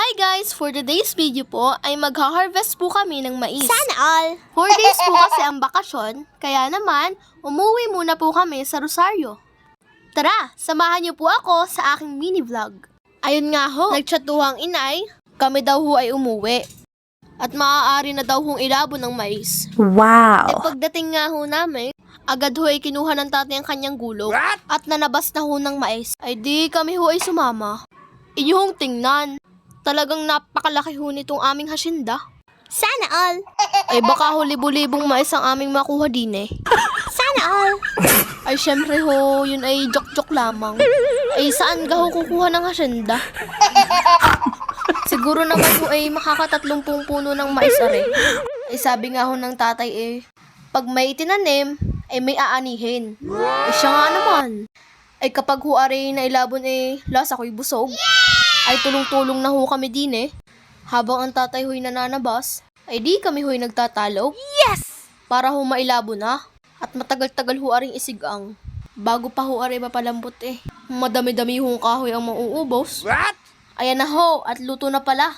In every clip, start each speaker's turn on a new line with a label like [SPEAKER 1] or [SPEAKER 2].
[SPEAKER 1] Hi guys! For today's video po ay magha-harvest po kami ng mais.
[SPEAKER 2] Sana all!
[SPEAKER 1] 4 days po kasi ang bakasyon, kaya naman umuwi muna po kami sa Rosario. Tara, samahan niyo po ako sa aking mini vlog. Ayun nga ho, nagtsatuhang inay, kami daw ho ay umuwi. At maaari na daw hong ilabo ng mais.
[SPEAKER 2] Wow!
[SPEAKER 1] Pagdating nga ho namin, agad ho ay kinuha ng tatay ang kanyang gulong at nanabas na ho ng mais. Ay di kami ho ay sumama. Inyong tingnan, talagang napakalaki ho nitong aming hasyenda.
[SPEAKER 2] Sana all!
[SPEAKER 1] Ay baka ho libo-libong mais ang aming makuha din eh.
[SPEAKER 2] Sana all!
[SPEAKER 1] Ay syempre ho, yun ay joke-joke lamang. Ay saan ka ho kukuha ng hasyenda? Siguro naman ho ay makakatatlong puno ng mais are. Ay sabi nga ho ng tatay eh, pag may itinanim, ay may aanihin. Ay siya nga naman. Ay kapag ho are nailabon eh, lasa ko'y busog. Ay tulong-tulong na ho kami din eh. Habang ang tatay ho'y nananabas, ay di kami ho'y nagtatalo.
[SPEAKER 2] Yes!
[SPEAKER 1] Para ho mailabo na. At matagal-tagal ho aring isigang. Bago pa ho are mapalambot eh. Madami-dami hong kahoy ang mauubos.
[SPEAKER 3] What?
[SPEAKER 1] Ayan na ho, at luto na pala.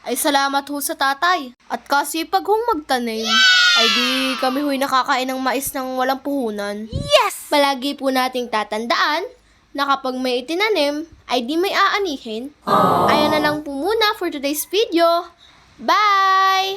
[SPEAKER 1] Ay salamat ho sa tatay. At kasi pag hong magtanim, ay di kami ho'y nakakain ng mais ng walang puhunan.
[SPEAKER 2] Yes!
[SPEAKER 1] Palagi po nating tatandaan na kapag may itinanim, ay di may aanihin. Ayan na lang po muna for today's video. Bye!